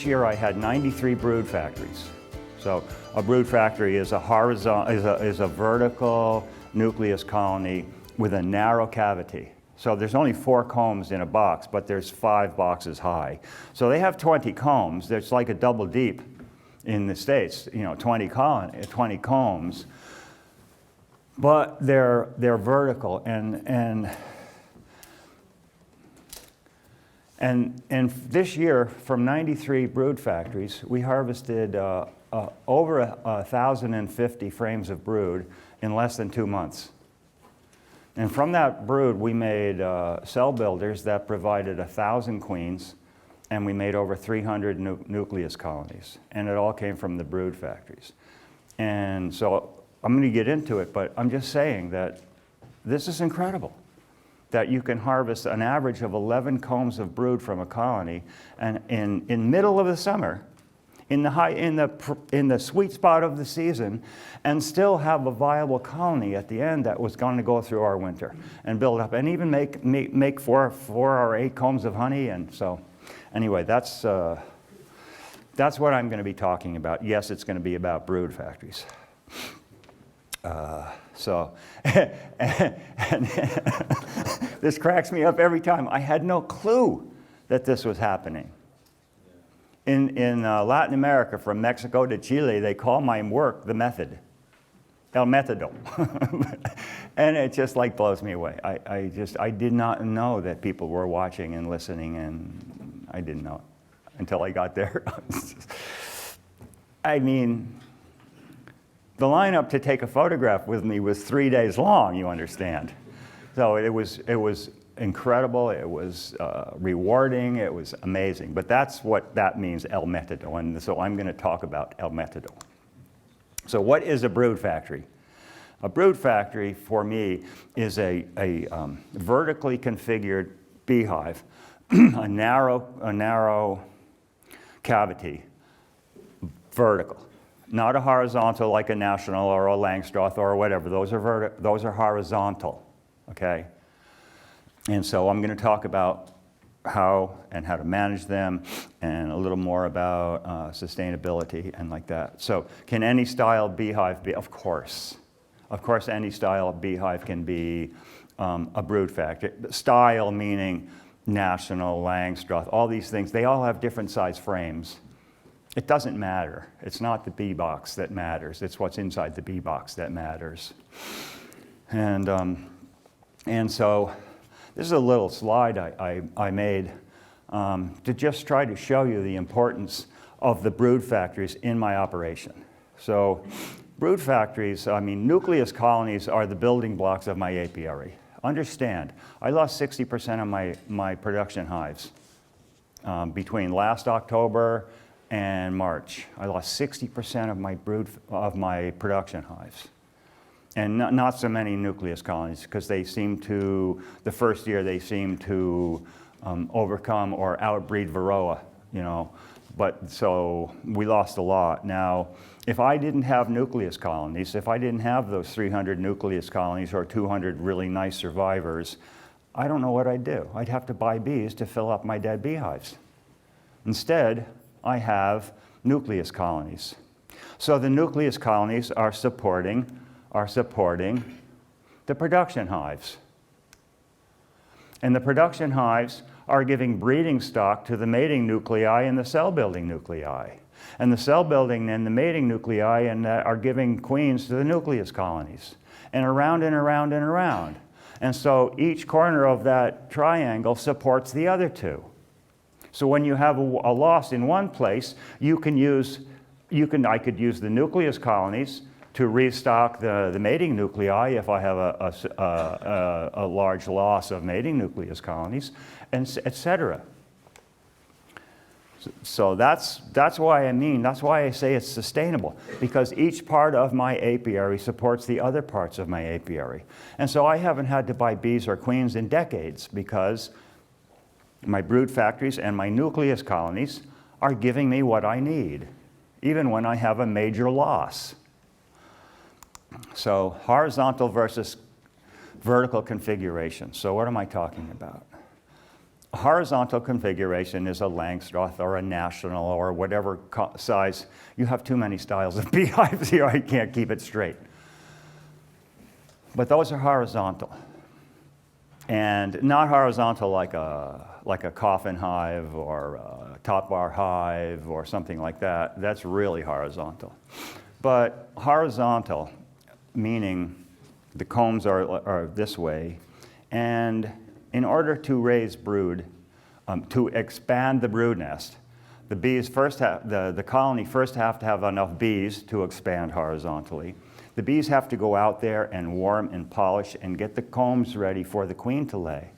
this year I had 93 brood factories. So a brood factory is a vertical nucleus colony with a narrow cavity. So there's only 4 combs in a box, but there's 5 boxes high. So they have 20 combs. There's like a double deep in the States, 20 combs. But they're vertical, and this year, from 93 brood factories, we harvested over 1,050 frames of brood in less than 2 months. And from that brood, we made cell builders that provided 1,000 queens, and we made over 300 nucleus colonies. And it all came from the brood factories. And so I'm going to get into it, but I'm just saying that this is incredible, that you can harvest an average of 11 combs of brood from a colony, and in middle of the summer, in the sweet spot of the season, and still have a viable colony at the end that was going to go through our winter and build up, and even make 4 or 8 combs of honey. And so, anyway, that's what I'm going to be talking about. Yes, it's going to be about brood factories. And this cracks me up every time. I had no clue that this was happening. In Latin America, from Mexico to Chile, they call my work the method, el método. And it just like blows me away. I did not know that people were watching and listening, and I didn't know it until I got there. I mean, the lineup to take a photograph with me was 3 days long, you understand. So it was incredible, it was rewarding, it was amazing. But that's what that means, el método, and so I'm going to talk about el método. So what is a brood factory? A brood factory, for me, is a vertically configured beehive, a narrow cavity, vertical. Not a horizontal like a National or a Langstroth or whatever. Those are horizontal, okay? And so I'm going to talk about how to manage them, and a little more about sustainability and like that. So can any style beehive be? Of course. Of course any style of beehive can be a brood factory. Style meaning National, Langstroth, all these things. They all have different size frames. It doesn't matter. It's not the bee box that matters. It's what's inside the bee box that matters. And so this is a little slide I made to just try to show you the importance of the brood factories in my operation. So brood factories, nucleus colonies are the building blocks of my apiary. Understand, I lost 60% of my production hives between last October and March. I lost 60% of my production hives. And not so many nucleus colonies, because the first year they seem to overcome or outbreed Varroa, But so we lost a lot. Now, if I didn't have nucleus colonies, if I didn't have those 300 nucleus colonies or 200 really nice survivors, I don't know what I'd do. I'd have to buy bees to fill up my dead beehives. Instead, I have nucleus colonies. So the nucleus colonies are supporting the production hives. And the production hives are giving breeding stock to the mating nuclei and the cell building nuclei. And the cell building and the mating nuclei are giving queens to the nucleus colonies. And around and around and around. And so each corner of that triangle supports the other two. So when you have a loss in one place, I could use the nucleus colonies to restock the mating nuclei if I have a large loss of mating nucleus colonies, and etc. So that's why I say it's sustainable, because each part of my apiary supports the other parts of my apiary. And so I haven't had to buy bees or queens in decades, because my brood factories and my nucleus colonies are giving me what I need, even when I have a major loss. So horizontal versus vertical configuration. So what am I talking about? Horizontal configuration is a Langstroth or a National or whatever size. You have too many styles of beehives here, you can't keep it straight. But those are horizontal. And not horizontal like a coffin hive or a top bar hive or something like that. That's really horizontal. But horizontal, meaning the combs are this way, and in order to raise brood, to expand the brood nest, the colony first have to have enough bees to expand horizontally. The bees have to go out there and warm and polish and get the combs ready for the queen to lay.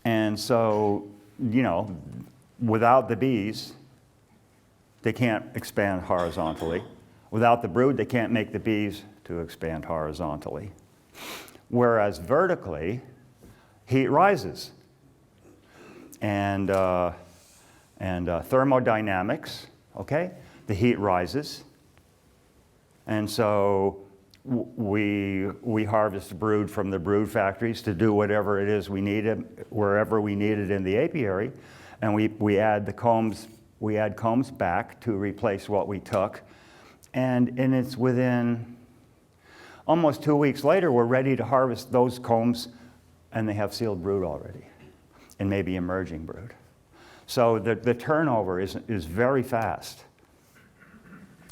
And so, you know, without the bees, they can't expand horizontally. Without the brood, they can't make the bees to expand horizontally. Whereas vertically, heat rises. And thermodynamics, okay? The heat rises. And so we harvest brood from the brood factories to do whatever it is we needed, wherever we need it in the apiary. And we add combs back to replace what we took. And it's within almost 2 weeks later, we're ready to harvest those combs, and they have sealed brood already, and maybe emerging brood. So the turnover is very fast.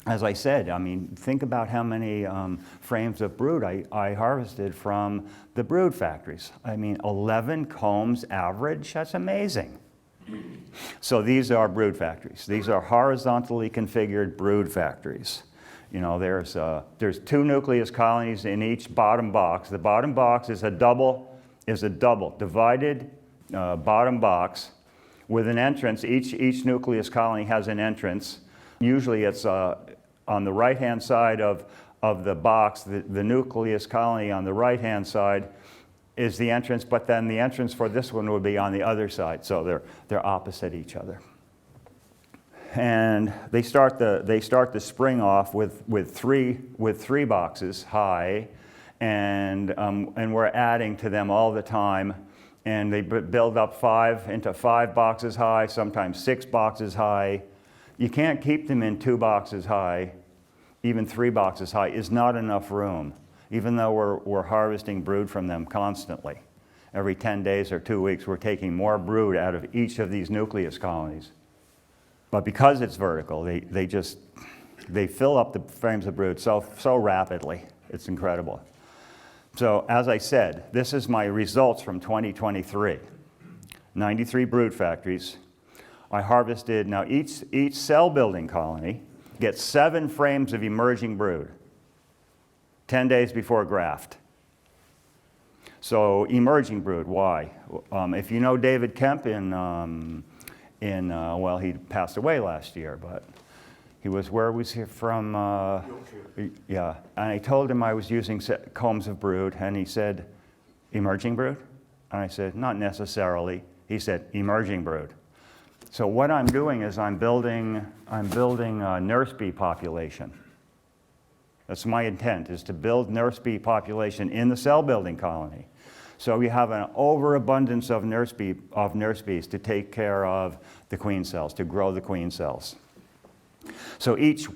As I said, I mean, think about how many frames of brood I harvested from the brood factories. I mean, 11 combs average, that's amazing. So these are brood factories. These are horizontally configured brood factories. You know, there's 2 nucleus colonies in each bottom box. The bottom box is a double divided bottom box with an entrance. Each nucleus colony has an entrance. Usually it's on the right-hand side of the box. The nucleus colony on the right-hand side is the entrance, but then the entrance for this one would be on the other side, so they're opposite each other. And they start the spring off with three boxes high, and we're adding to them all the time. And they build up 5 boxes high, sometimes 6 boxes high. You can't keep them in 2 boxes high. Even 3 boxes high is not enough room, even though we're harvesting brood from them constantly. Every 10 days or 2 weeks, we're taking more brood out of each of these nucleus colonies. But because it's vertical, they fill up the frames of brood so rapidly. It's incredible. So as I said, this is my results from 2023. 93 brood factories. I harvested, now each cell building colony gets 7 frames of emerging brood, 10 days before graft. So emerging brood, why? If you know David Kemp well, he passed away last year, but where was he from? Yeah, and I told him I was using combs of brood, and he said, emerging brood? And I said, not necessarily. He said, emerging brood. So what I'm doing is I'm building a nurse bee population. That's my intent, is to build nurse bee population in the cell building colony. So we have an overabundance of nurse bees to take care of the queen cells, to grow the queen cells. So each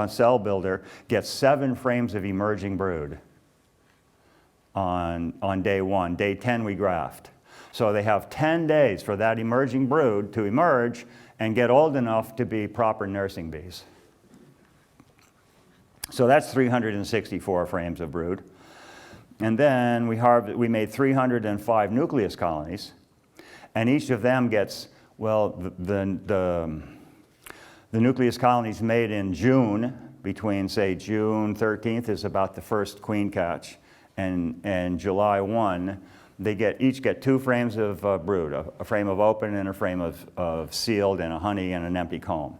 cell builder gets 7 frames of emerging brood on day 1. Day 10 we graft. So they have 10 days for that emerging brood to emerge and get old enough to be proper nursing bees. So that's 364 frames of brood. And then we made 305 nucleus colonies, and each of them gets, well, the nucleus colonies made in June, between, say, June 13th is about the first queen catch, and July 1, they each get 2 frames of brood, a frame of open and a frame of sealed, and a honey and an empty comb.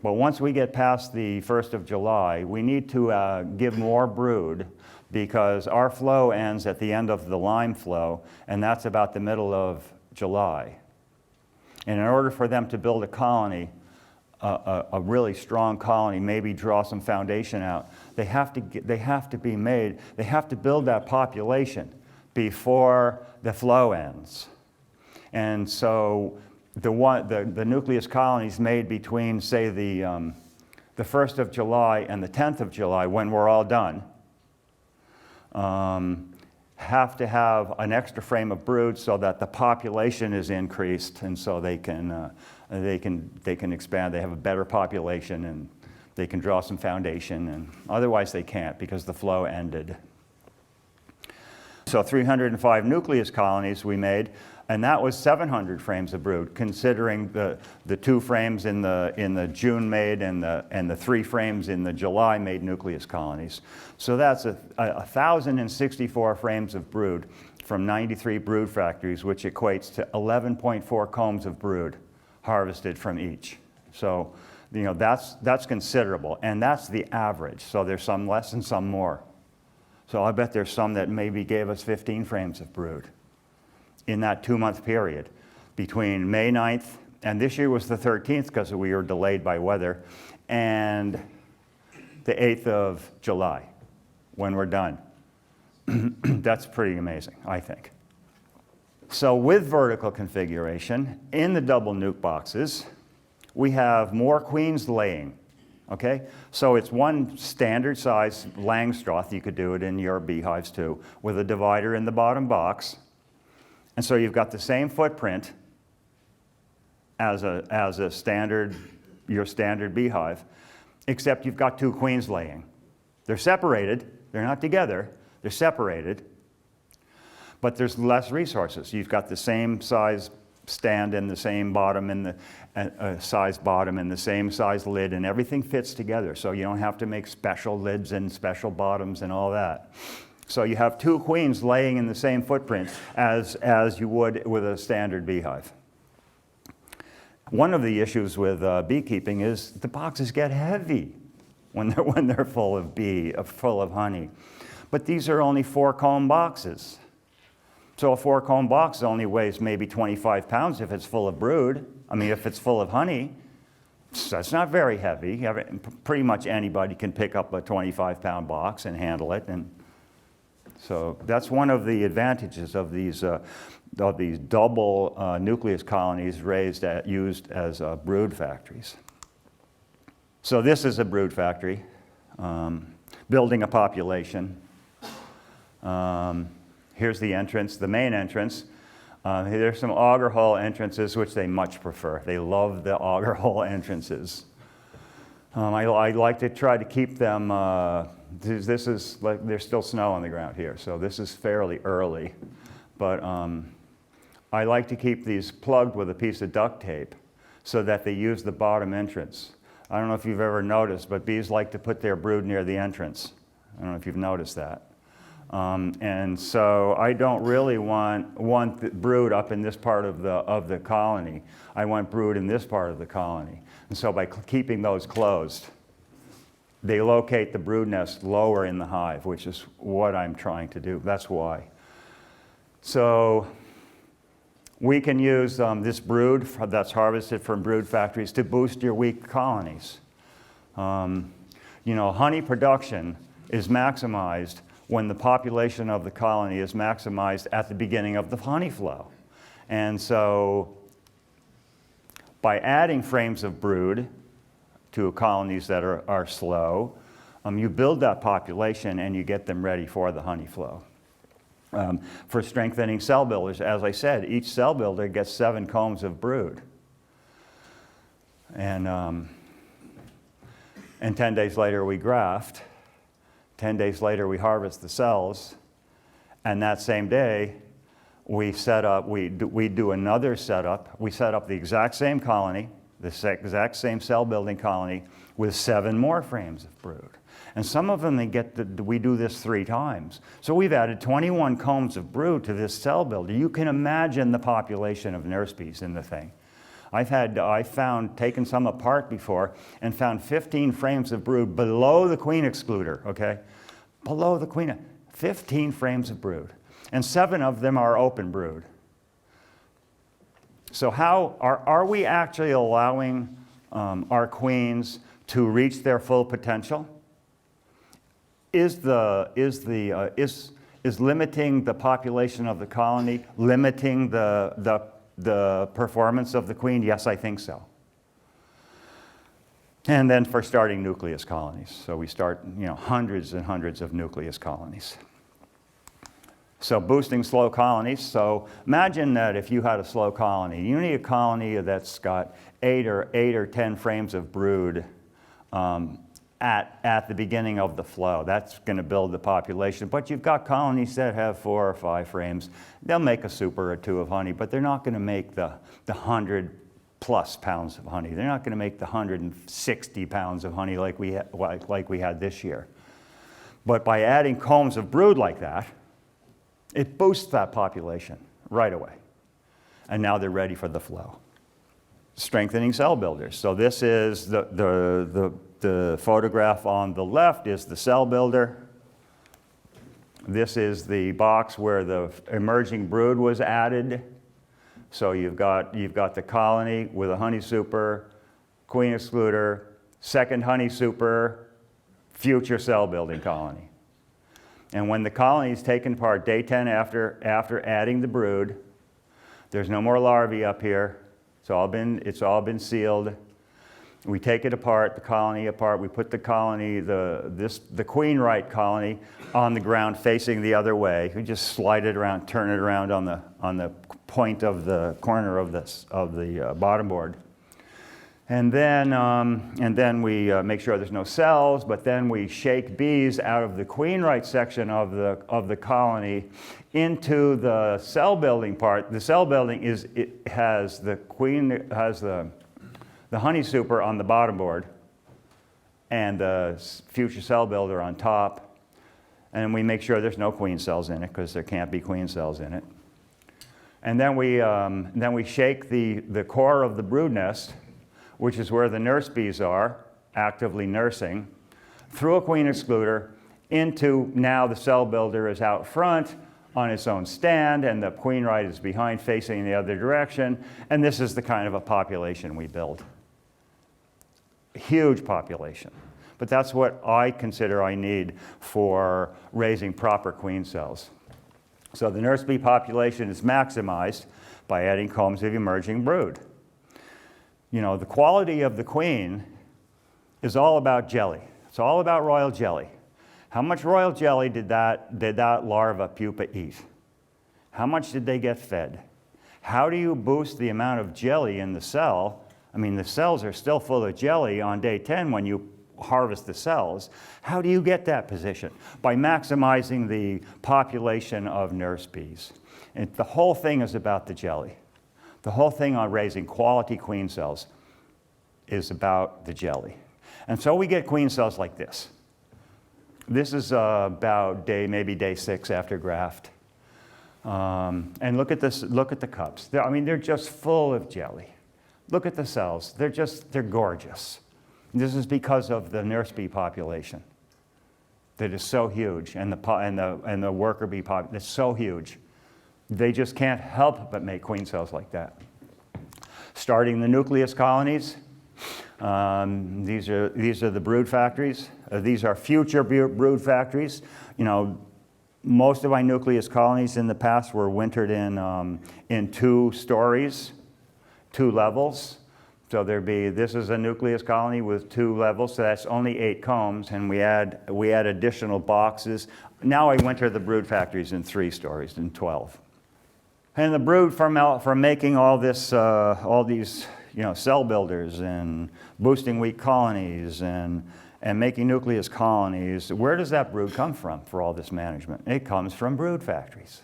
But once we get past the 1st of July, we need to give more brood, because our flow ends at the end of the lime flow, and that's about the middle of July. And in order for them to build a colony, a really strong colony, maybe draw some foundation out, they have to build that population before the flow ends. And so the nucleus colonies made between, say, the 1st of July and the 10th of July, when we're all done, have to have an extra frame of brood so that the population is increased, and so they can expand. They have a better population, and they can draw some foundation, and otherwise they can't because the flow ended. So 305 nucleus colonies we made, and that was 700 frames of brood, considering the 2 frames in the June made and the 3 frames in the July made nucleus colonies. So that's 1,064 frames of brood from 93 brood factories, which equates to 11.4 combs of brood harvested from each. So, you know, that's considerable, and that's the average. So there's some less and some more. So I bet there's some that maybe gave us 15 frames of brood in that 2-month period between May 9th, and this year was the 13th because we were delayed by weather, and the 8th of July when we're done. That's pretty amazing, I think. So with vertical configuration, in the double nuke boxes, we have more queens laying. Okay, so it's one standard size Langstroth. You could do it in your beehives too, with a divider in the bottom box. And so you've got the same footprint as a standard, your standard beehive, except you've got 2 queens laying. They're separated. They're not together. They're separated. But there's less resources. You've got the same size stand and the same bottom and the size bottom and the same size lid, and everything fits together, so you don't have to make special lids and special bottoms and all that. So you have 2 queens laying in the same footprint as you would with a standard beehive. One of the issues with beekeeping is the boxes get heavy when they're full of honey. But these are only 4-comb boxes. So a 4-comb box only weighs maybe 25 pounds if it's full of brood. I mean, if it's full of honey, that's not very heavy. Pretty much anybody can pick up a 25-pound box and handle it. And so that's one of the advantages of these double nucleus colonies used as brood factories. So this is a brood factory, building a population. Here's the entrance, the main entrance. There's some auger hole entrances, which they much prefer. They love the auger hole entrances. I like to try to keep them, this is like, there's still snow on the ground here, so this is fairly early. But I like to keep these plugged with a piece of duct tape so that they use the bottom entrance. I don't know if you've ever noticed, but bees like to put their brood near the entrance. I don't know if you've noticed that. And so I don't really want the brood up in this part of the colony. I want brood in this part of the colony. And so by keeping those closed, they locate the brood nest lower in the hive, which is what I'm trying to do. That's why. So we can use this brood that's harvested from brood factories to boost your weak colonies. You know, honey production is maximized when the population of the colony is maximized at the beginning of the honey flow. And so by adding frames of brood to colonies that are slow, you build that population and you get them ready for the honey flow. For strengthening cell builders, as I said, each cell builder gets 7 combs of brood. And 10 days later we graft. 10 days later, we harvest the cells, and that same day, we do another setup. We set up the exact same colony, the exact same cell building colony, with 7 more frames of brood. And some of them, we do this 3 times. So we've added 21 combs of brood to this cell builder. You can imagine the population of nurse bees in the thing. Taken some apart before and found 15 frames of brood below the queen excluder, okay? Below the queen, 15 frames of brood. And 7 of them are open brood. So how are we actually allowing our queens to reach their full potential? Is limiting the population of the colony limiting the the performance of the queen? Yes, I think so. And then for starting nucleus colonies. So we start, hundreds and hundreds of nucleus colonies. So boosting slow colonies. So imagine that if you had a slow colony, you need a colony that's got 8 or 10 frames of brood at the beginning of the flow. That's going to build the population. But you've got colonies that have 4 or 5 frames. They'll make a super or 2 of honey, but they're not going to make the 100+ pounds of honey. They're not going to make the 160 pounds of honey like we had this year. But by adding combs of brood like that, it boosts that population right away. And now they're ready for the flow. Strengthening cell builders. So this is the photograph on the left is the cell builder. This is the box where the emerging brood was added. So you've got the colony with a honey super, queen excluder, second honey super, future cell building colony. And when the colony is taken apart, day 10 after adding the brood, there's no more larvae up here. It's all been sealed. We take it apart, the colony apart. We put the colony, the queen right colony, on the ground facing the other way. We just slide it around, turn it around on the point of the corner of the bottom board. And then we make sure there's no cells, but then we shake bees out of the queen right section of the colony into the cell building part. The cell building has the honey super on the bottom board and the future cell builder on top. And we make sure there's no queen cells in it because there can't be queen cells in it. And then we shake the core of the brood nest, which is where the nurse bees are, actively nursing, through a queen excluder into now the cell builder is out front on its own stand, and the queen right is behind facing the other direction, and this is the kind of a population we build. Huge population. But that's what I consider I need for raising proper queen cells. So the nurse bee population is maximized by adding combs of emerging brood. The quality of the queen is all about jelly. It's all about royal jelly. How much royal jelly did that larva pupa eat? How much did they get fed? How do you boost the amount of jelly in the cell? I mean, the cells are still full of jelly on day 10 when you harvest the cells. How do you get that position? By maximizing the population of nurse bees. And the whole thing is about the jelly. The whole thing on raising quality queen cells is about the jelly. And so we get queen cells like this. This is about maybe day 6 after graft. And look at this, look at the cups. They're just full of jelly. Look at the cells. They're gorgeous. This is because of the nurse bee population that is so huge, and the worker bee population is so huge. They just can't help but make queen cells like that. Starting the nucleus colonies. These are the brood factories. These are future brood factories. Most of my nucleus colonies in the past were wintered in 2 stories, 2 levels. So this is a nucleus colony with 2 levels, so that's only 8 combs, and we add additional boxes. Now I winter the brood factories in 3 stories, in 12. And the brood from making all these cell builders and boosting weak colonies and making nucleus colonies, where does that brood come from for all this management? It comes from brood factories.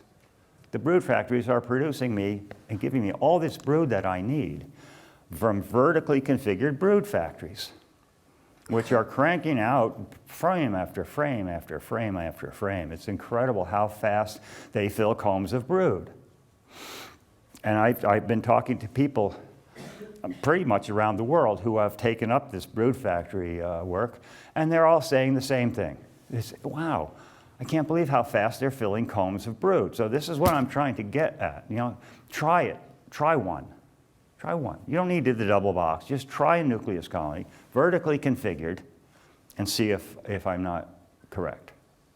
The brood factories are producing me and giving me all this brood that I need from vertically configured brood factories, which are cranking out frame after frame after frame after frame. It's incredible how fast they fill combs of brood. And I've been talking to people pretty much around the world who have taken up this brood factory work, and they're all saying the same thing. They say, wow, I can't believe how fast they're filling combs of brood. So this is what I'm trying to get at. Try it. Try one. Try one. You don't need to do the double box. Just try a nucleus colony, vertically configured, and see if I'm not correct.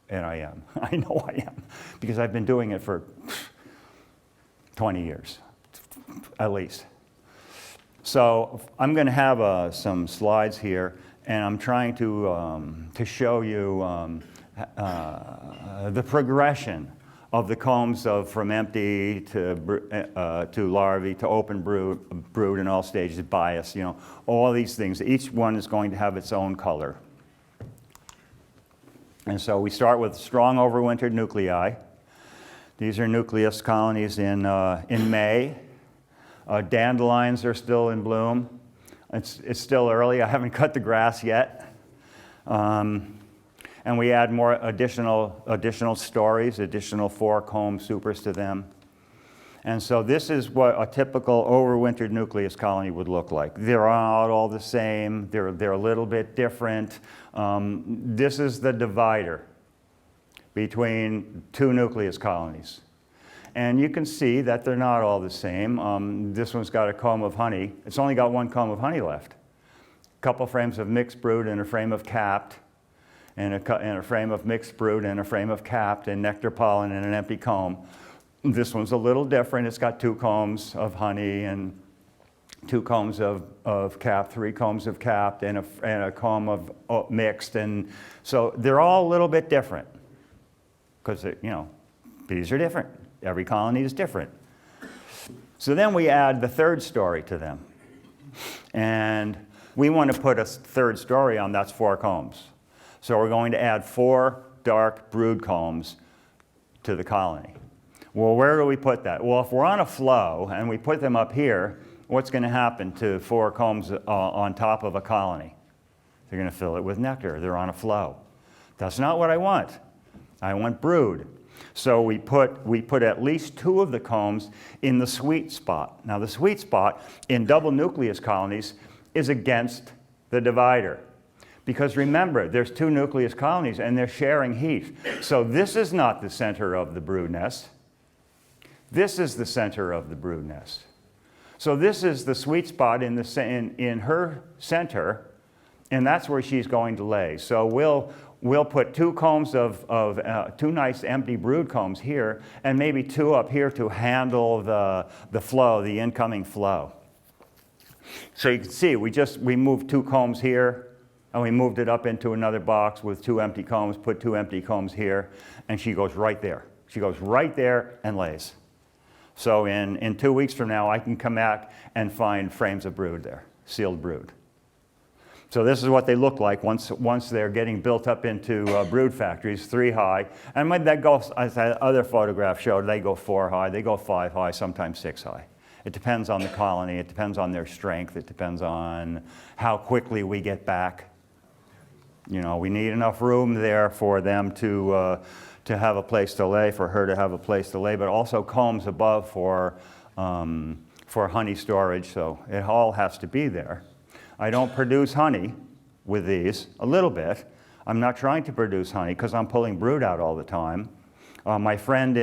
And I am. I know I am, because I've been doing it for 20 years, at least. So I'm going to have some slides here, and I'm trying to show you the progression of the combs from empty to larvae to open brood in all stages, bias, all these things. Each one is going to have its own color. And so we start with strong overwintered nuclei. These are nucleus colonies in May. Dandelions are still in bloom. It's still early. I haven't cut the grass yet. And we add more additional stories, additional 4-comb supers to them. And so this is what a typical overwintered nucleus colony would look like. They're not all the same. They're a little bit different. This is the divider between 2 nucleus colonies. And you can see that they're not all the same. This one's got a comb of honey. It's only got 1 comb of honey left. A couple frames of mixed brood and a frame of capped, and a frame of mixed brood and a frame of capped, and nectar, pollen, and an empty comb. This one's a little different. It's got 2 combs of honey and 2 combs of capped, 3 combs of capped, and a comb of mixed. And so they're all a little bit different because, bees are different. Every colony is different. So then we add the 3rd story to them. And we want to put a 3rd story on, that's 4 combs. So we're going to add 4 dark brood combs to the colony. Well, where do we put that? Well, if we're on a flow and we put them up here, what's going to happen to 4 combs on top of a colony? They're going to fill it with nectar. They're on a flow. That's not what I want. I want brood. So we put at least 2 of the combs in the sweet spot. Now the sweet spot in double nucleus colonies is against the divider. Because remember, there's 2 nucleus colonies and they're sharing heat. So this is not the center of the brood nest. This is the center of the brood nest. So this is the sweet spot in her center, and that's where she's going to lay. So we'll put 2 combs of 2 nice empty brood combs here, and maybe 2 up here to handle the flow, the incoming flow. So you can see we moved 2 combs here, and we moved it up into another box with 2 empty combs, put 2 empty combs here, and she goes right there. She goes right there and lays. So in 2 weeks from now, I can come back and find frames of brood there, sealed brood. So this is what they look like once they're getting built up into brood factories, 3 high. And when that goes, as that other photograph showed, they go 4 high, they go 5 high, sometimes 6 high. It depends on the colony, it depends on their strength, it depends on how quickly we get back. We need enough room there for them to have a place to lay, for her to have a place to lay, but also combs above for honey storage, so it all has to be there. I don't produce honey with these, a little bit. I'm not trying to produce honey because I'm pulling brood out all the time. My friend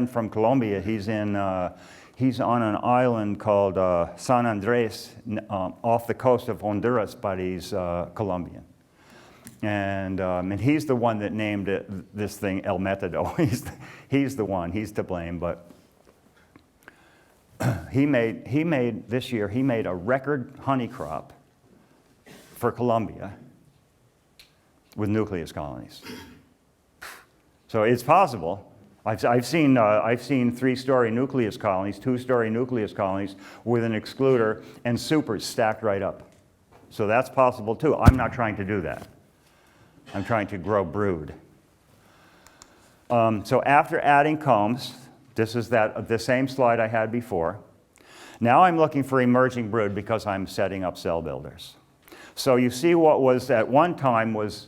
from Colombia, he's on an island called San Andres off the coast of Honduras, but he's Colombian. And he's the one that named this thing El Metido. He's the one, he's to blame, but he made this year a record honey crop for Colombia with nucleus colonies. So it's possible. I've seen 3-story nucleus colonies, 2-story nucleus colonies with an excluder and supers stacked right up. So that's possible too. I'm not trying to do that. I'm trying to grow brood. So after adding combs, this is the same slide I had before. Now I'm looking for emerging brood because I'm setting up cell builders. So you see what was at one time was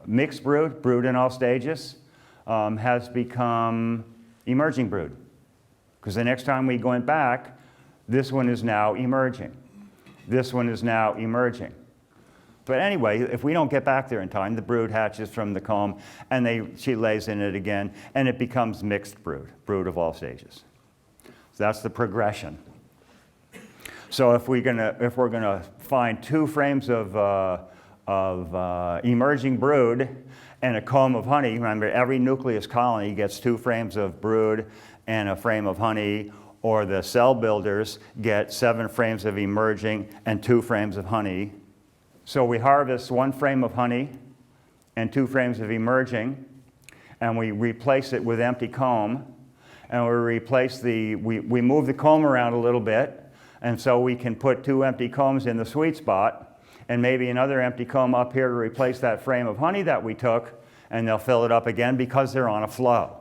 mixed brood in all stages, has become emerging brood. Because the next time we went back, this one is now emerging. This one is now emerging. But anyway, if we don't get back there in time, the brood hatches from the comb, and she lays in it again, and it becomes mixed brood of all stages. So that's the progression. So if we're gonna find 2 frames of emerging brood and a comb of honey, remember every nucleus colony gets 2 frames of brood and a frame of honey, or the cell builders get 7 frames of emerging and 2 frames of honey. So we harvest 1 frame of honey and 2 frames of emerging, and we replace it with empty comb, and we move the comb around a little bit, and so we can put 2 empty combs in the sweet spot, and maybe another empty comb up here to replace that frame of honey that we took, and they'll fill it up again because they're on a flow.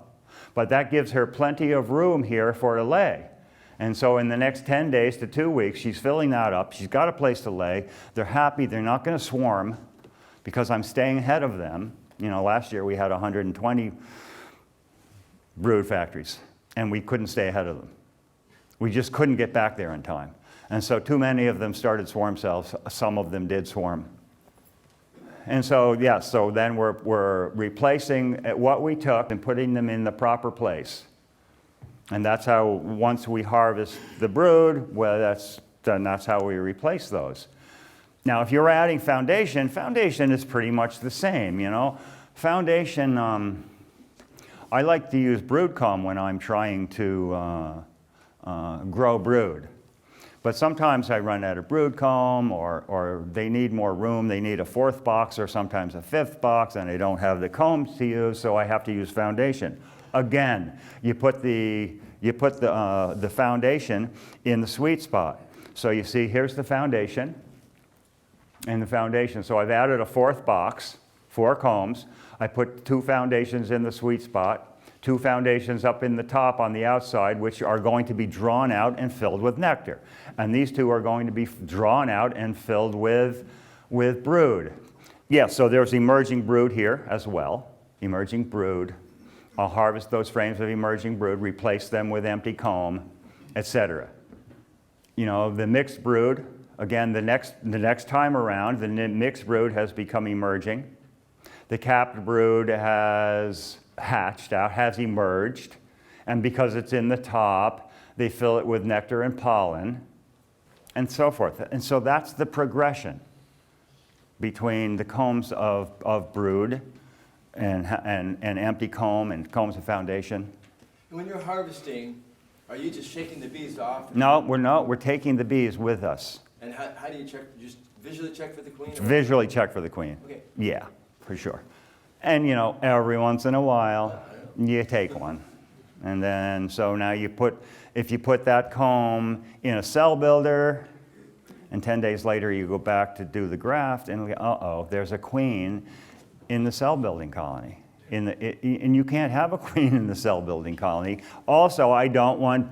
But that gives her plenty of room here for a lay. And so in the next 10 days to 2 weeks, she's filling that up. She's got a place to lay. They're happy. They're not going to swarm because I'm staying ahead of them. You know, last year we had 120 brood factories, and we couldn't stay ahead of them. We just couldn't get back there in time. And so too many of them started swarm cells. Some of them did swarm. And so, yeah, so then we're replacing what we took and putting them in the proper place. And that's how, once we harvest the brood, well, that's how we replace those. Now, if you're adding foundation, foundation is pretty much the same, you know. Foundation, I like to use brood comb when I'm trying to grow brood. But sometimes I run out of brood comb, or they need more room. They need a 4th box or sometimes a 5th box, and they don't have the combs to use, so I have to use foundation. Again, you put the foundation in the sweet spot. So you see, here's the foundation, and the foundation. So I've added a 4th box, 4 combs. I put 2 foundations in the sweet spot, 2 foundations up in the top on the outside, which are going to be drawn out and filled with nectar. And these 2 are going to be drawn out and filled with brood. Yeah, so there's emerging brood here as well, emerging brood. I'll harvest those frames of emerging brood, replace them with empty comb, etc. You know, the mixed brood, again, the next time around, the mixed brood has become emerging. The capped brood has hatched out, has emerged, and because it's in the top, they fill it with nectar and pollen, and so forth. And so that's the progression between the combs of brood and empty comb and combs of foundation. And when you're harvesting, are you just shaking the bees off? No, we're not. We're taking the bees with us. And how do you check? Just visually check for the queen? Visually check for the queen. Okay. Yeah, for sure. And you know, every once in a while, you take one. And then, so now if you put that comb in a cell builder, and 10 days later you go back to do the graft, and uh-oh, there's a queen in the cell building colony. And you can't have a queen in the cell building colony. Also, I don't want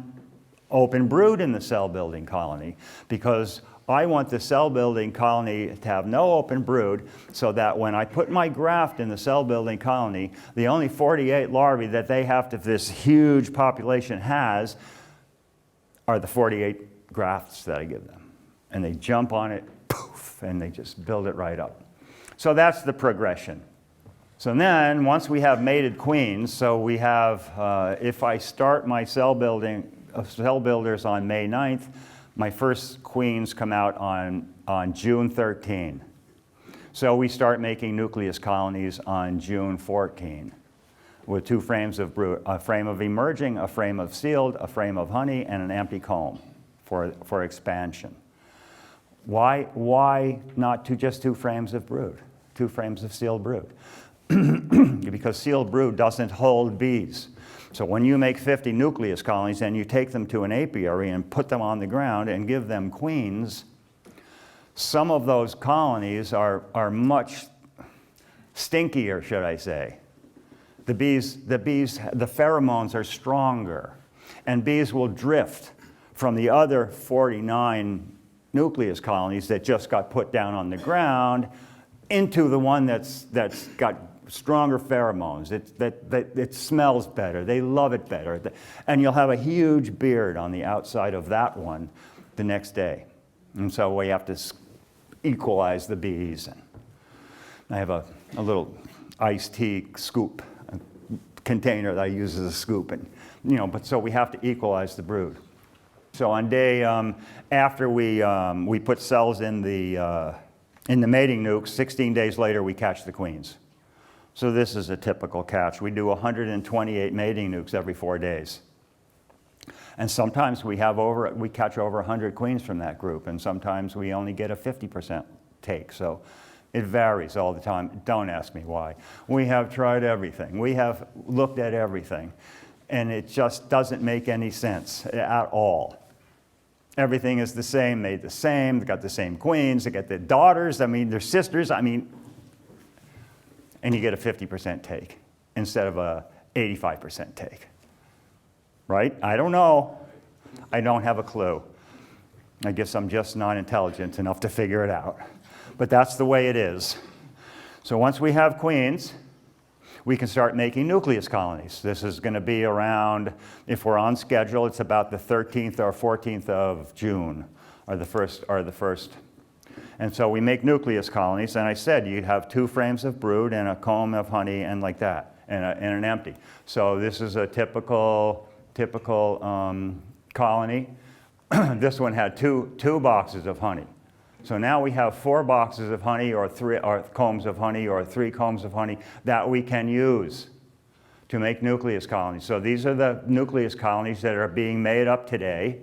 open brood in the cell building colony, because I want the cell building colony to have no open brood, so that when I put my graft in the cell building colony, the only 48 larvae that this huge population has are the 48 grafts that I give them. And they jump on it, poof, and they just build it right up. So that's the progression. So then, once we have mated queens, so we have, if I start my cell builders on May 9th, my first queens come out on June 13. So we start making nucleus colonies on June 14 with 2 frames of brood, a frame of emerging, a frame of sealed, a frame of honey, and an empty comb for expansion. Why not just 2 frames of brood, 2 frames of sealed brood? Because sealed brood doesn't hold bees. So when you make 50 nucleus colonies and you take them to an apiary and put them on the ground and give them queens, some of those colonies are much stinkier, should I say. The pheromones are stronger, and bees will drift from the other 49 nucleus colonies that just got put down on the ground into the one that's got stronger pheromones. It smells better. They love it better. And you'll have a huge beard on the outside of that one the next day. And so we have to equalize the bees. And I have a little iced tea scoop container that I use as a scoop. And, but so we have to equalize the brood. So on day, after we put cells in the mating nukes, 16 days later we catch the queens. So this is a typical catch. We do 128 mating nukes every 4 days. And sometimes we catch over 100 queens from that group, and sometimes we only get a 50% take. So it varies all the time. Don't ask me why. We have tried everything. We have looked at everything, and it just doesn't make any sense at all. Everything is the same, made the same. They got the same queens. They got their daughters. I mean, their sisters. I mean, and you get a 50% take instead of a 85% take. Right? I don't know. I don't have a clue. I guess I'm just not intelligent enough to figure it out. But that's the way it is. So once we have queens, we can start making nucleus colonies. This is going to be around, if we're on schedule, it's about the 13th or 14th of June, or the first. And so we make nucleus colonies, and I said you'd have 2 frames of brood and a comb of honey and like that, and an empty. So this is a typical colony. This one had two boxes of honey. So now we have 4 boxes of honey, or combs of honey, or 3 combs of honey that we can use to make nucleus colonies. So these are the nucleus colonies that are being made up today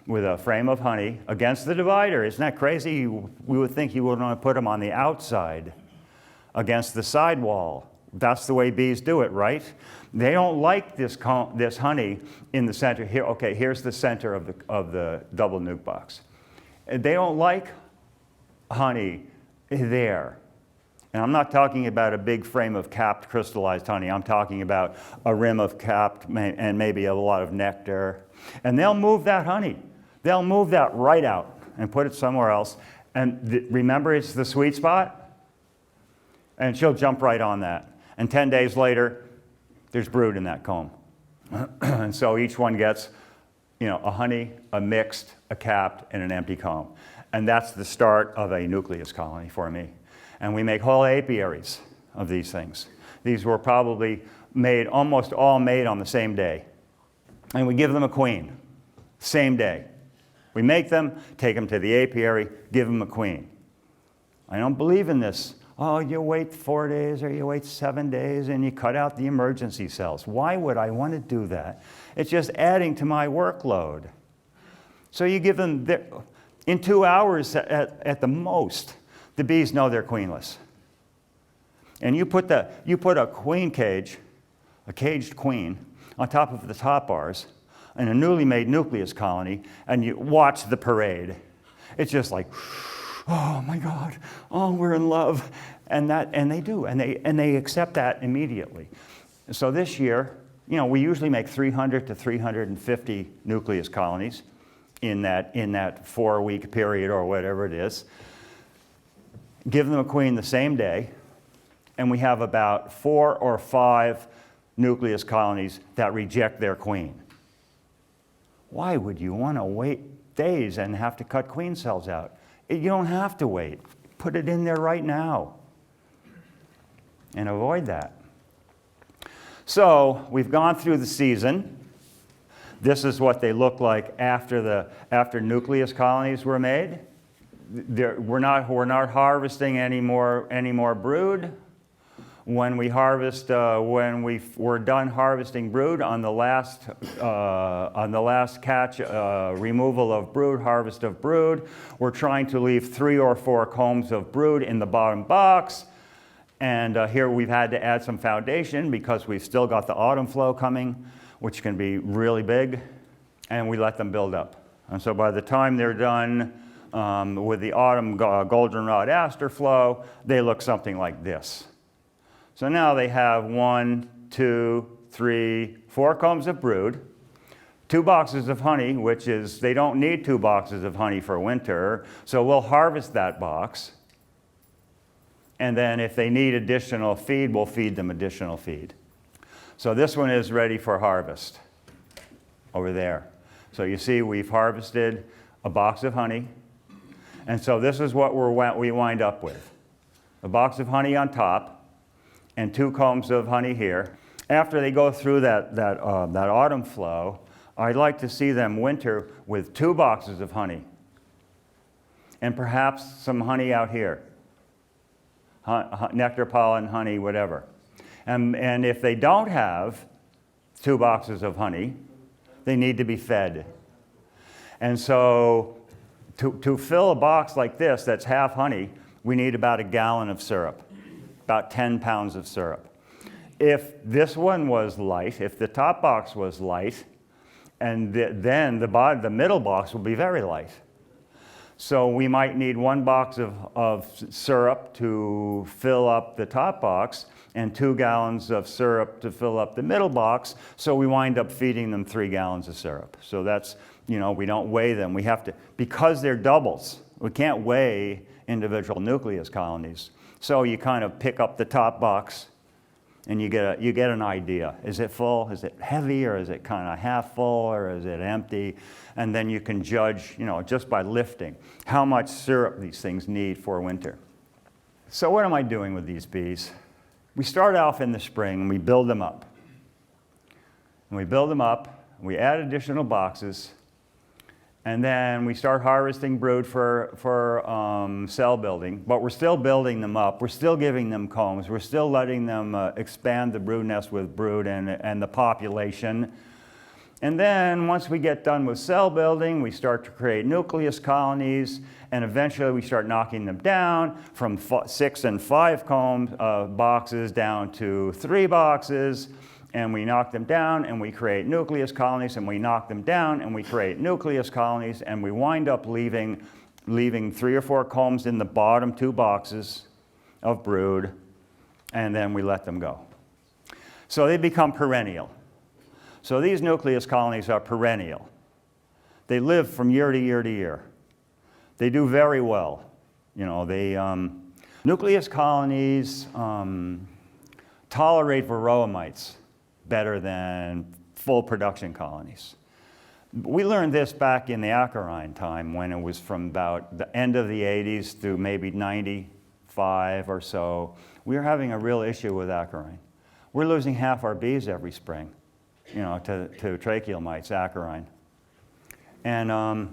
with a frame of honey against the divider. Isn't that crazy? We would think you would want to put them on the outside against the side wall. That's the way bees do it, right? They don't like this honey in the center. Here, okay, here's the center of the double nuke box. They don't like honey there. And I'm not talking about a big frame of capped crystallized honey. I'm talking about a rim of capped and maybe a lot of nectar. And they'll move that honey. They'll move that right out and put it somewhere else. And remember, it's the sweet spot? And she'll jump right on that. And 10 days later, there's brood in that comb. And so each one gets, a honey, a mixed, a capped, and an empty comb. And that's the start of a nucleus colony for me. And we make whole apiaries of these things. These were probably almost all made on the same day. And we give them a queen, same day. We make them, take them to the apiary, give them a queen. I don't believe in this. Oh, you wait 4 days or you wait 7 days and you cut out the emergency cells. Why would I want to do that? It's just adding to my workload. So you give them, in 2 hours at the most, the bees know they're queenless. And you put a queen cage, a caged queen, on top of the top bars in a newly made nucleus colony, and you watch the parade. It's just like, oh my God, oh, we're in love. And they do, and they accept that immediately. So this year, we usually make 300 to 350 nucleus colonies in that 4-week period or whatever it is. Give them a queen the same day, and we have about 4 or 5 nucleus colonies that reject their queen. Why would you want to wait days and have to cut queen cells out? You don't have to wait. Put it in there right now and avoid that. So we've gone through the season. This is what they look like after nucleus colonies were made. We're not harvesting any more brood. When we were done harvesting brood on the last catch, removal of brood, harvest of brood, we're trying to leave 3 or 4 combs of brood in the bottom box. And here we've had to add some foundation because we've still got the autumn flow coming, which can be really big, and we let them build up. And so by the time they're done with the autumn goldenrod aster flow, they look something like this. So now they have 1, 2, 3, 4 combs of brood, 2 boxes of honey, which is, they don't need 2 boxes of honey for winter, so we'll harvest that box. And then if they need additional feed, we'll feed them additional feed. So this one is ready for harvest over there. So you see we've harvested a box of honey. And so this is what we wind up with. A box of honey on top and 2 combs of honey here. After they go through that autumn flow, I'd like to see them winter with 2 boxes of honey and perhaps some honey out here. Nectar, pollen, honey, whatever. And if they don't have 2 boxes of honey, they need to be fed. And so to fill a box like this that's half honey, we need about a gallon of syrup, about 10 pounds of syrup. If this one was light, if the top box was light, and then the middle box will be very light. So we might need 1 box of syrup to fill up the top box and 2 gallons of syrup to fill up the middle box. So we wind up feeding them 3 gallons of syrup. So that's, you know, we don't weigh them. We have to, because they're doubles, we can't weigh individual nucleus colonies. So you kind of pick up the top box and you get an idea. Is it full? Is it heavy? Or is it kind of half full? Or is it empty? And then you can judge, you know, just by lifting, how much syrup these things need for winter. So what am I doing with these bees? We start off in the spring and we build them up. And we build them up, we add additional boxes, and then we start harvesting brood for cell building, but we're still building them up. We're still giving them combs. We're still letting them expand the brood nest with brood and the population. And then once we get done with cell building, we start to create nucleus colonies, and eventually we start knocking them down from 6 and 5 boxes down to 3 boxes. And we knock them down and we create nucleus colonies, and we knock them down and we create nucleus colonies, and we wind up leaving 3 or 4 combs in the bottom 2 boxes of brood, and then we let them go. So they become perennial. So these nucleus colonies are perennial. They live from year to year to year. They do very well. You know, nucleus colonies tolerate varroa mites better than full production colonies. We learned this back in the acarine time, when it was from about the end of the 80s through maybe 95 or so. We were having a real issue with acarine. We're losing half our bees every spring, you know, to tracheal mites, acarine. And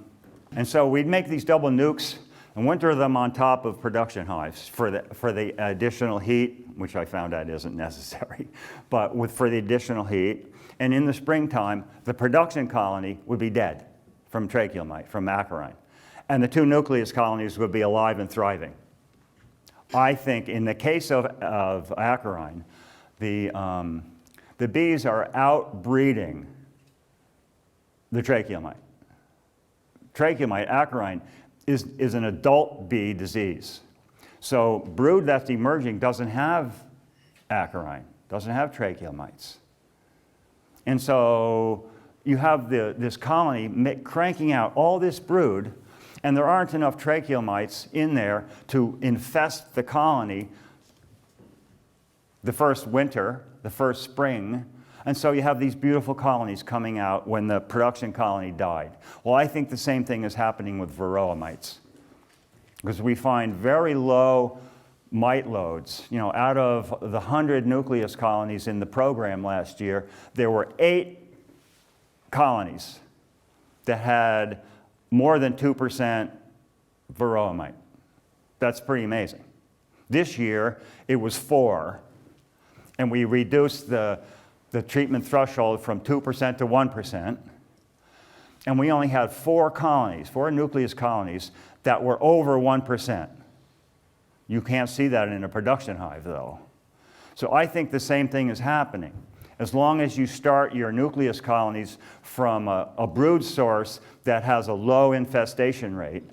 so we'd make these double nukes and winter them on top of production hives for the additional heat, which I found out isn't necessary, but for the additional heat. And in the springtime, the production colony would be dead from tracheal mite, from acarine. And the 2 nucleus colonies would be alive and thriving. I think in the case of acarine, the bees are outbreeding the tracheal mite. Tracheal mite, acarine, is an adult bee disease. So brood that's emerging doesn't have acarine, doesn't have tracheal mites. And so you have this colony cranking out all this brood, and there aren't enough tracheal mites in there to infest the colony the first winter, the first spring. And so you have these beautiful colonies coming out when the production colony died. Well, I think the same thing is happening with varroa mites, because we find very low mite loads. You know, out of the 100 nucleus colonies in the program last year, there were 8 colonies that had more than 2% varroa mite. That's pretty amazing. This year, it was 4, and we reduced the treatment threshold from 2% to 1%, and we only had 4 colonies, 4 nucleus colonies, that were over 1%. You can't see that in a production hive, though. So I think the same thing is happening. As long as you start your nucleus colonies from a brood source that has a low infestation rate,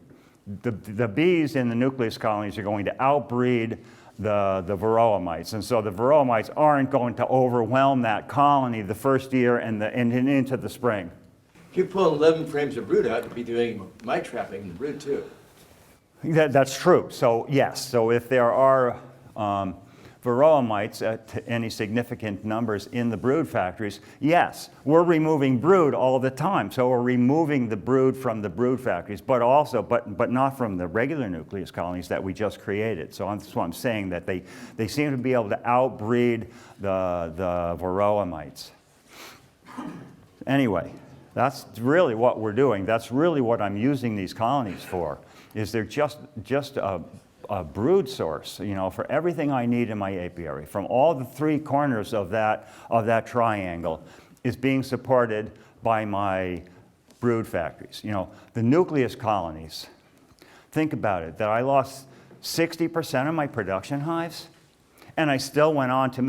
the bees in the nucleus colonies are going to outbreed the varroa mites. And so the varroa mites aren't going to overwhelm that colony the first year and into the spring. If you pull 11 frames of brood out, you'd be doing mite trapping in the brood too. That's true. So yes, so if there are varroa mites at any significant numbers in the brood factories, yes, we're removing brood all the time. So we're removing the brood from the brood factories, but not from the regular nucleus colonies that we just created. So that's why I'm saying that they seem to be able to outbreed the varroa mites. Anyway, that's really what we're doing. That's really what I'm using these colonies for. Is they're just a brood source, you know, for everything I need in my apiary, from all the 3 corners of that triangle. is being supported by my brood factories. You know, the nucleus colonies, think about it, that I lost 60% of my production hives, and I still went on to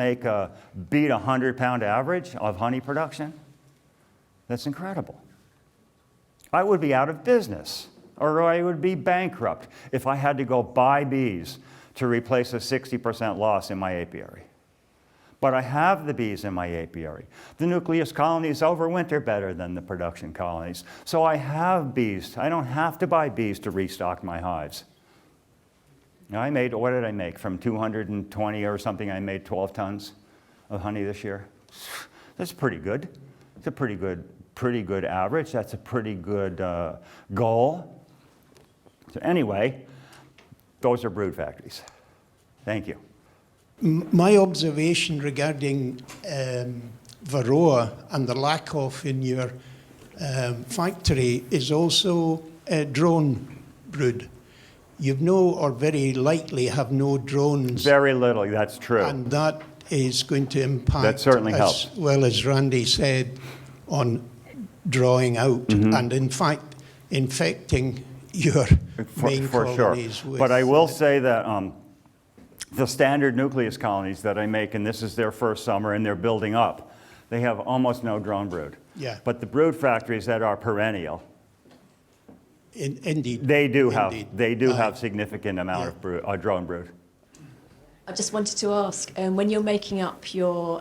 beat a 100-pound average of honey production. That's incredible. I would be out of business, or I would be bankrupt if I had to go buy bees to replace a 60% loss in my apiary. But I have the bees in my apiary. The nucleus colonies overwinter better than the production colonies. So I have bees. I don't have to buy bees to restock my hives. Now what did I make? From 220 or something, I made 12 tons of honey this year. That's pretty good. It's a pretty good average. That's a pretty good goal. So anyway, those are brood factories. Thank you. My observation regarding Varroa and the lack of in your factory is also drone brood. You've no, or very likely have no drones. Very little, that's true. And that is going to impact, that certainly helps. As well as Randy said, on drawing out and in fact infecting your main colonies. Sure. But I will say that the standard nucleus colonies that I make, and this is their first summer and they're building up, they have almost no drone brood. Yeah. But the brood factories that are perennial, indeed, they do have significant amount of drone brood. I just wanted to ask, when you're making up your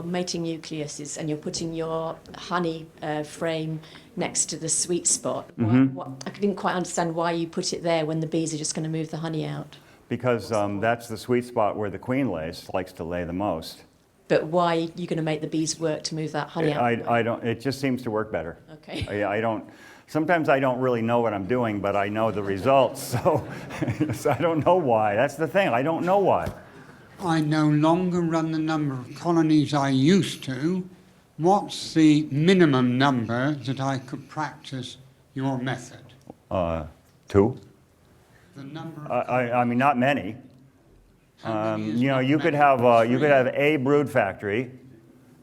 mating nucleuses and you're putting your honey frame next to the sweet spot, I didn't quite understand why you put it there when the bees are just going to move the honey out. Because that's the sweet spot where the queen likes to lay the most. But why are you going to make the bees work to move that honey out? I don't. It just seems to work better. Okay. I don't. Sometimes I don't really know what I'm doing, but I know the results. So, so I don't know why. That's the thing. I don't know why. I no longer run the number of colonies I used to. What's the minimum number that I could practice your method? 2. The number. I mean, not many. You know, you could have a brood factory,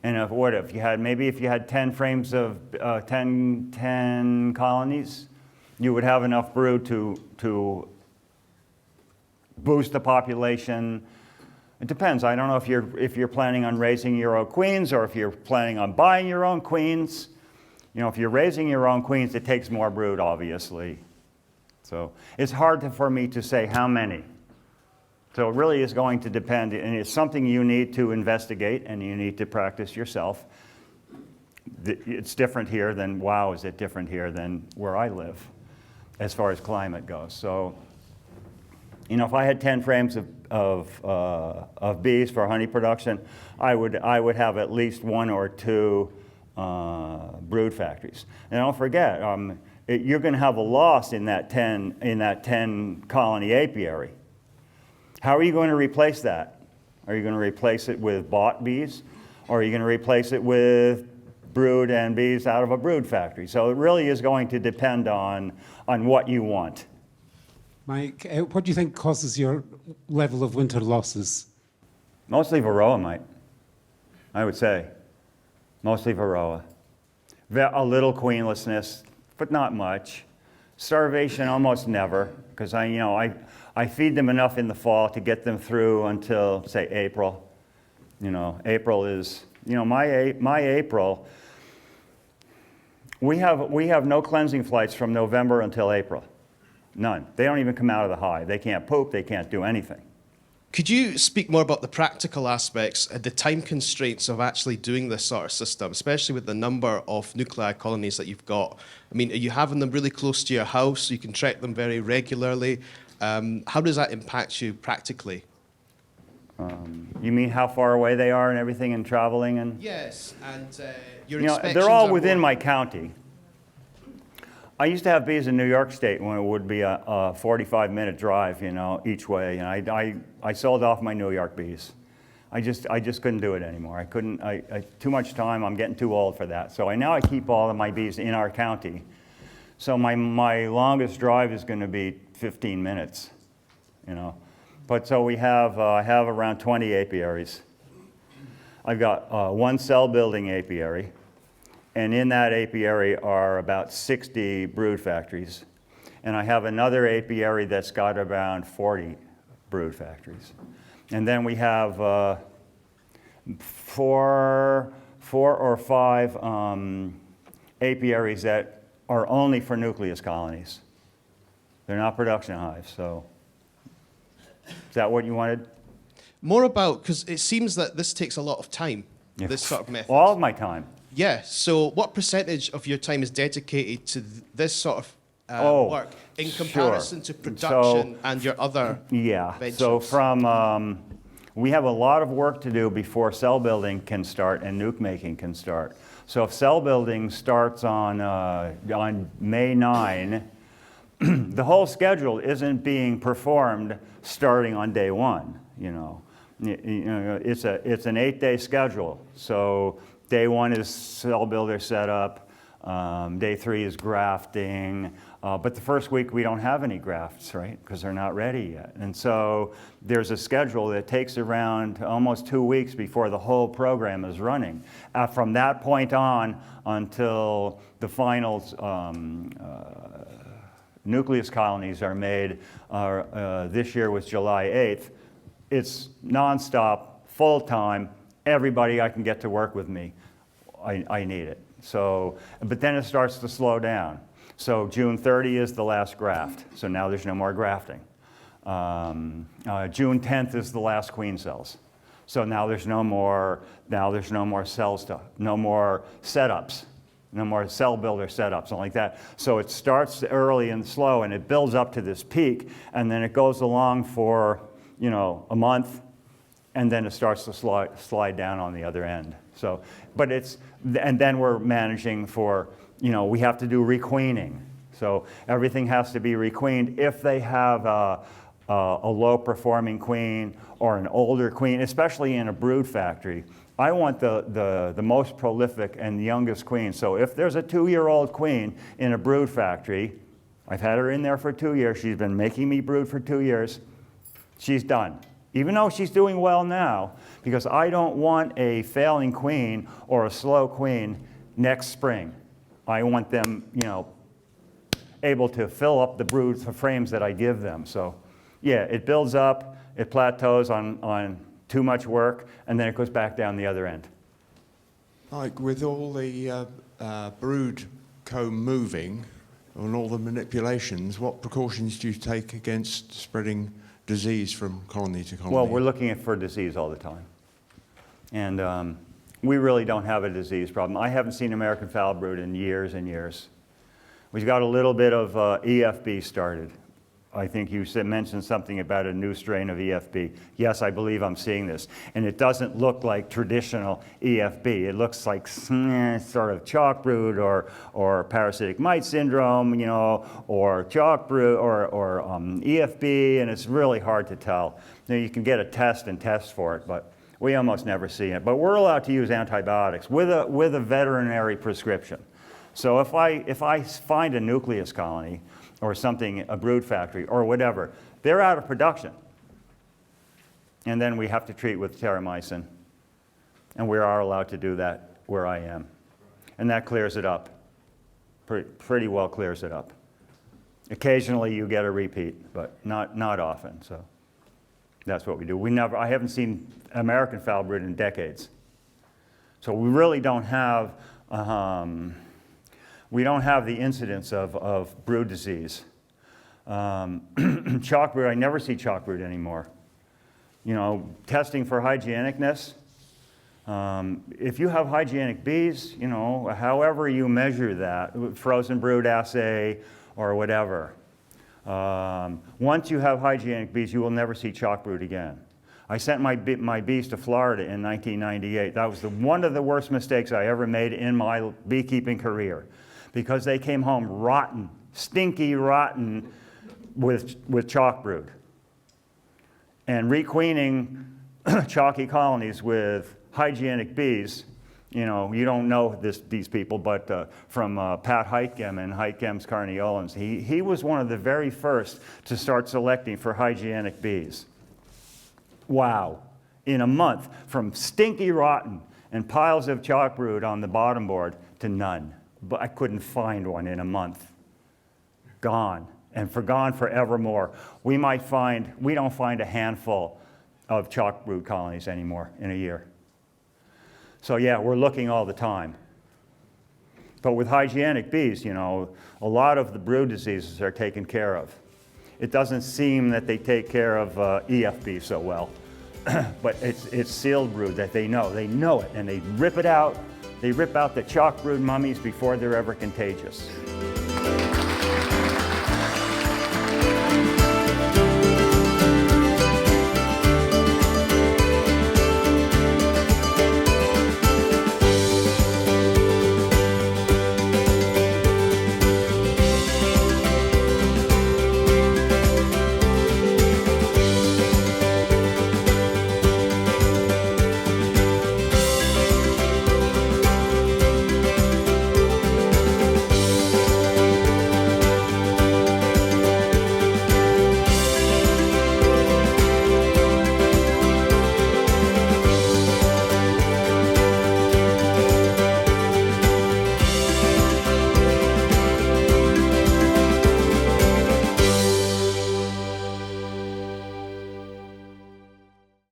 and if you had 10 frames of 10 colonies, you would have enough brood to boost the population. It depends. I don't know if you're planning on raising your own queens or if you're planning on buying your own queens. You know, if you're raising your own queens, it takes more brood, obviously. So it's hard for me to say how many. So it really is going to depend, and it's something you need to investigate and you need to practice yourself. It's different here than, wow, is it different here than where I live as far as climate goes. So, you know, if I had 10 frames of bees for honey production, I would have at least 1 or 2 brood factories. And don't forget, you're going to have a loss in that 10 colony apiary. How are you going to replace that? Are you going to replace it with bought bees, or are you going to replace it with brood and bees out of a brood factory? So it really is going to depend on what you want. Mike, what do you think causes your level of winter losses? Mostly Varroa mite, I would say. Mostly Varroa. A little queenlessness, but not much. Starvation almost never, because I feed them enough in the fall to get them through until, say, April. You know, April is, you know, my April, we have no cleansing flights from November until April. None. They don't even come out of the hive. They can't poop. They can't do anything. Could you speak more about the practical aspects, the time constraints of actually doing this sort of system, especially with the number of nuclei colonies that you've got? I mean, are you having them really close to your house so you can track them very regularly? How does that impact you practically? You mean how far away they are and everything and traveling? And Yes, and your you know, inspections they're all are within more... my county. I used to have bees in New York State when it would be a 45-minute drive, you know, each way. And I sold off my New York bees. I just couldn't do it anymore. I couldn't. Too much time. I'm getting too old for that. So now I keep all of my bees in our county. So my longest drive is going to be 15 minutes, you know. But so I have around 20 apiaries. I've got 1 cell building apiary. And in that apiary are about 60 brood factories. And I have another apiary that's got around 40 brood factories. And then we have four or five apiaries that are only for nucleus colonies. They're not production hives, so. Is that what you wanted? More about, because it seems that this takes a lot of time, this sort of method. All of my time. Yeah, so what percentage of your time is dedicated to this sort of work in comparison to production and your other ventures? So from, we have a lot of work to do before cell building can start and nuke making can start. So if cell building starts on May 9, the whole schedule isn't being performed starting on day 1, you know. It's an 8-day schedule. So day 1 is cell builder setup, day 3 is grafting, but the first week we don't have any grafts, right? Because they're not ready yet. And so there's a schedule that takes around almost 2 weeks before the whole program is running. From that point on until the finals nucleus colonies are made, this year was July 8th, it's nonstop, full-time, everybody I can get to work with me, I need it. So, but then it starts to slow down. So June 30 is the last graft, so now there's no more grafting. June 10th is the last queen cells. So now there's no more cell stuff, no more setups, no more cell builder setups, something like that. So it starts early and slow, and it builds up to this peak, and then it goes along for, you know, a month, and then it starts to slide down on the other end. So, but and then we're managing for, you know, we have to do requeening. So everything has to be requeened. If they have a low-performing queen or an older queen, especially in a brood factory, I want the most prolific and youngest queen. So if there's a 2-year-old queen in a brood factory, I've had her in there for 2 years, she's been making me brood for 2 years, she's done. Even though she's doing well now, because I don't want a failing queen or a slow queen next spring. I want them, you know, able to fill up the brood frames that I give them. So yeah, it builds up, it plateaus on too much work, and then it goes back down the other end. Like with all the brood comb moving and all the manipulations, what precautions do you take against spreading disease from colony to colony? Well, we're looking for disease all the time. And we really don't have a disease problem. I haven't seen American foul brood in years and years. We've got a little bit of EFB started. I think you mentioned something about a new strain of EFB. Yes, I believe I'm seeing this. And it doesn't look like traditional EFB. It looks like sort of chalk brood or parasitic mite syndrome, you know, or chalk brood or EFB, and it's really hard to tell. You know, you can get a test and test for it, but we almost never see it. But we're allowed to use antibiotics with a veterinary prescription. So if I find a nucleus colony or something, a brood factory or whatever, they're out of production. And then we have to treat with terramycin. And we are allowed to do that where I am. And that clears it up. Pretty well clears it up. Occasionally you get a repeat, but not often. So that's what we do. I haven't seen American foul brood in decades. So we really don't have the incidence of brood disease. Chalk brood, I never see chalk brood anymore. You know, testing for hygienicness. If you have hygienic bees, you know, however you measure that, frozen brood assay or whatever. Once you have hygienic bees, you will never see chalk brood again. I sent my bees to Florida in 1998. That was one of the worst mistakes I ever made in my beekeeping career, because they came home rotten, stinky rotten with chalk brood. And requeening chalky colonies with hygienic bees, you know, you don't know these people, but from Pat Heitgem and Heitgem's Carniolans, he was one of the very first to start selecting for hygienic bees. Wow. In a month, from stinky rotten and piles of chalk brood on the bottom board to none. But I couldn't find one in a month. Gone, and gone forevermore. We don't find a handful of chalk brood colonies anymore in a year. So yeah, we're looking all the time. But with hygienic bees, you know, a lot of the brood diseases are taken care of. It doesn't seem that they take care of EFB so well, but it's sealed brood that they know. They know it, and they rip it out. They rip out the chalk brood mummies before they're ever contagious.